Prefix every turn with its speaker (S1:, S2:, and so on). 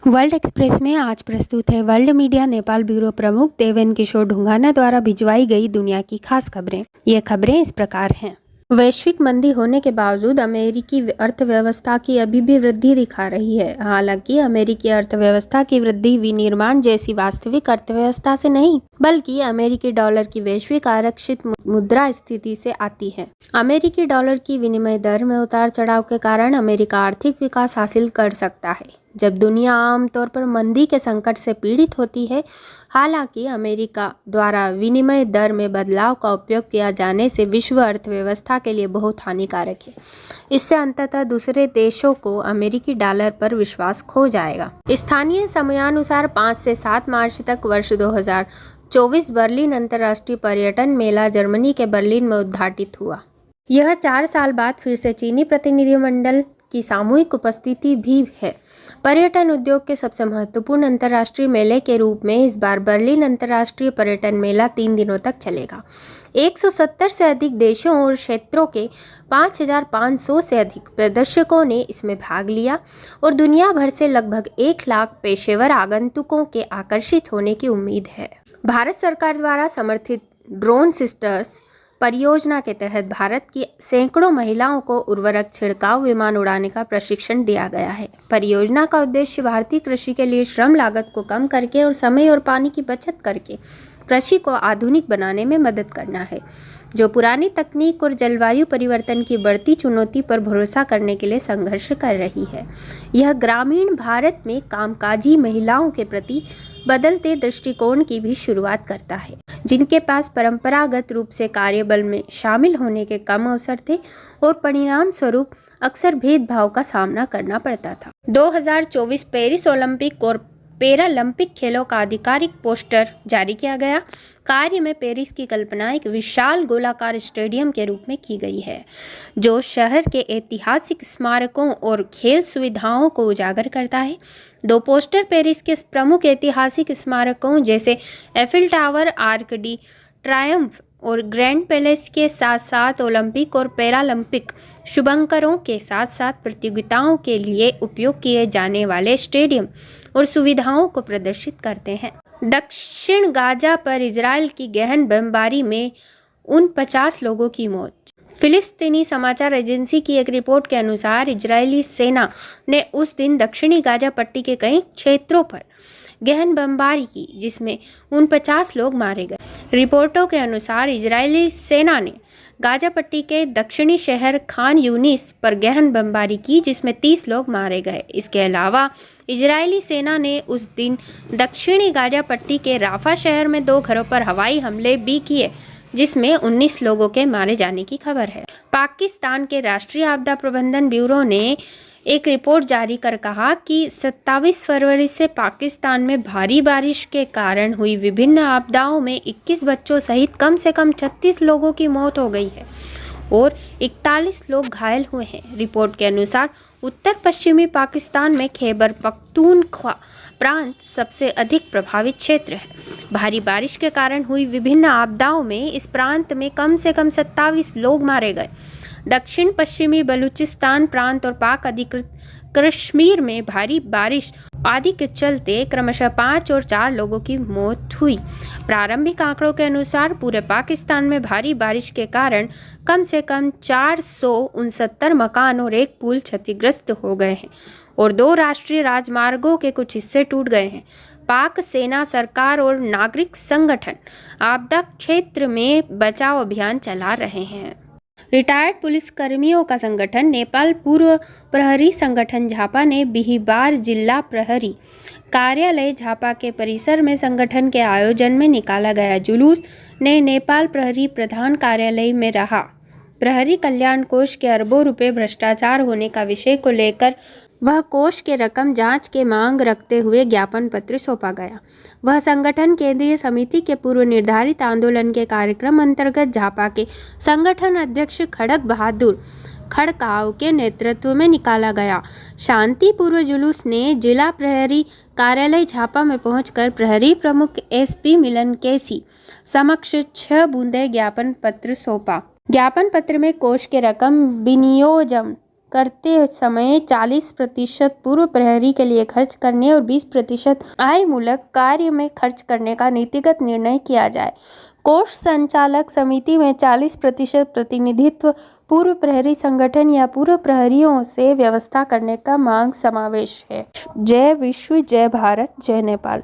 S1: World express में आज प्रस्तुत है वर्ल्ड मीडिया नेपाल ब्यूरो प्रमुख देवेन किशोर ढुंगाना द्वारा भिजवाई गई दुनिया की खास खबरें। ये खबरें इस प्रकार हैं। वैश्विक मंदी होने के बावजूद अमेरिकी अर्थव्यवस्था की अभी भी वृद्धि दिखा रही है। हालांकि अमेरिकी अर्थव्यवस्था की वृद्धि विनिर्माण जैसी वास्तविक अर्थव्यवस्था से नहीं, बल्कि अमेरिकी डॉलर की वैश्विक आरक्षित मुद्रा स्थिति से आती है। अमेरिकी डॉलर की विनिमय दर में उतार चढ़ाव के कारण अमेरिका आर्थिक विकास हासिल कर सकता है, जब दुनिया आमतौर पर मंदी के संकट से पीड़ित होती है। हालांकि अमेरिका द्वारा विनिमय दर में बदलाव का उपयोग किया जाने से विश्व अर्थव्यवस्था के लिए बहुत हानिकारक है। इससे अंततः दूसरे देशों को अमेरिकी डॉलर पर विश्वास खो जाएगा। स्थानीय समयानुसार 5 से 7 मार्च तक वर्ष 2024 बर्लिन अंतर्राष्ट्रीय पर्यटन मेला जर्मनी के बर्लिन में उद्घाटित हुआ। यह 4 साल बाद फिर से चीनी प्रतिनिधिमंडल की सामूहिक उपस्थिति भी है। पर्यटन उद्योग के सबसे महत्वपूर्ण अंतर्राष्ट्रीय मेले के रूप में इस बार बर्लिन अंतर्राष्ट्रीय पर्यटन मेला 3 दिनों तक चलेगा। 170 से अधिक देशों और क्षेत्रों के 5,500 से अधिक प्रदर्शकों ने इसमें भाग लिया और दुनिया भर से लगभग 1 लाख पेशेवर आगंतुकों के आकर्षित होने की उम्मीद है। भारत सरकार द्वारा समर्थित ड्रोन सिस्टर्स परियोजना के तहत भारत की सैकड़ों महिलाओं को उर्वरक छिड़काव विमान उड़ाने का प्रशिक्षण दिया गया है। परियोजना का उद्देश्य भारतीय कृषि के लिए श्रम लागत को कम करके और समय और पानी की बचत करके कृषि को आधुनिक बनाने में मदद करना है, जो पुरानी तकनीक और जलवायु परिवर्तन की बढ़ती चुनौती पर भरोसा करने के लिए संघर्ष कर रही है। यह ग्रामीण भारत में कामकाजी महिलाओं के प्रति बदलते दृष्टिकोण की भी शुरुआत करता है, जिनके पास परंपरागत रूप से कार्यबल में शामिल होने के कम अवसर थे और परिणाम स्वरूप अक्सर भेदभाव का सामना करना पड़ता था। 2024 पेरिस ओलंपिक और पैरालंपिक खेलों का आधिकारिक पोस्टर जारी किया गया। कार्य में पेरिस की कल्पना एक विशाल गोलाकार स्टेडियम के रूप में की गई है, जो शहर के ऐतिहासिक स्मारकों और खेल सुविधाओं को उजागर करता है। 2 पोस्टर पेरिस के प्रमुख ऐतिहासिक स्मारकों जैसे Eiffel tower, arc D Triumph और ग्रैंड पैलेस के साथ साथ ओलंपिक और पैरालंपिक शुभंकरों के साथ साथ प्रतियोगिताओं के लिए उपयोग किए जाने वाले स्टेडियम और सुविधाओं को प्रदर्शित करते हैं। दक्षिण गाजा पर इजराइल की गहन बमबारी में 49 लोगों की मौत। फिलिस्तीनी समाचार एजेंसी की एक रिपोर्ट के अनुसार इजरायली सेना ने उस दिन दक्षिणी गाजा पट्टी के कई क्षेत्रों पर गहन बमबारी की, जिसमें 49 लोग मारे गए। रिपोर्टों के अनुसार इजरायली सेना ने गाजा पट्टी के दक्षिणी शहर खान यूनिस पर गहन बमबारी की, जिसमें 30 लोग मारे गए। इसके अलावा इजरायली सेना ने उस दिन दक्षिणी गाजा पट्टी के राफा शहर में 2 घरों पर हवाई हमले भी किए, जिसमें 19 लोगों के मारे जाने की खबर है। पाकिस्तान के राष्ट्रीय आपदा प्रबंधन ब्यूरो ने एक रिपोर्ट जारी कर कहा कि 27 फरवरी से पाकिस्तान में भारी बारिश के कारण हुई विभिन्न आपदाओं में 21 बच्चों सहित कम से कम 36 लोगों की मौत हो गई है और 41 लोग घायल हुए हैं। रिपोर्ट के अनुसार उत्तर पश्चिमी पाकिस्तान में खैबर पख्तूनख्वा प्रांत सबसे अधिक प्रभावित क्षेत्र है। भारी बारिश के कारण हुई विभिन्न आपदाओं में इस प्रांत में कम से कम 27 लोग मारे गए। दक्षिण पश्चिमी बलूचिस्तान प्रांत और पाक अधिकृत कश्मीर में भारी बारिश आदि के चलते क्रमशः 5 और 4 लोगों की मौत हुई। प्रारंभिक आंकड़ों के अनुसार पूरे पाकिस्तान में भारी बारिश के कारण कम से कम 469 मकान और 1 पुल क्षतिग्रस्त हो गए हैं और 2 राष्ट्रीय राजमार्गों के कुछ हिस्से टूट गए हैं। पाक सेना, सरकार और नागरिक संगठन आपदा क्षेत्र में बचाव अभियान चला रहे हैं। रिटायर्ड पुलिस कर्मियों का संगठन नेपाल पूर्व प्रहरी संगठन झापा ने बिहिबार जिला प्रहरी कार्यालय झापा के परिसर में संगठन के आयोजन में निकाला गया जुलूस ने नेपाल प्रहरी प्रधान कार्यालय में रहा। प्रहरी कल्याण कोष के अरबों रुपए भ्रष्टाचार होने का विषय को लेकर वह कोष के रकम जांच के मांग रखते हुए ज्ञापन पत्र सौंपा गया। वह संगठन केंद्रीय समिति के पूर्व निर्धारित आंदोलन के कार्यक्रम अंतर्गत झापा के संगठन अध्यक्ष खड़क बहादुर खड़काव के नेतृत्व में निकाला गया। शांतिपूर्व जुलूस ने जिला प्रहरी कार्यालय झापा में पहुंचकर प्रहरी प्रमुख SP मिलन केसी समक्ष 6 बूंदे ज्ञापन पत्र सौंपा। ज्ञापन पत्र में कोष के रकम विनियोजन करते समय 40% पूर्व प्रहरी के लिए खर्च करने और 20% आय मूलक कार्य में खर्च करने का नीतिगत निर्णय किया जाए। कोष संचालक समिति में 40% प्रतिनिधित्व पूर्व प्रहरी संगठन या पूर्व प्रहरियों से व्यवस्था करने का मांग समावेश है। जय विश्व, जय भारत, जय नेपाल।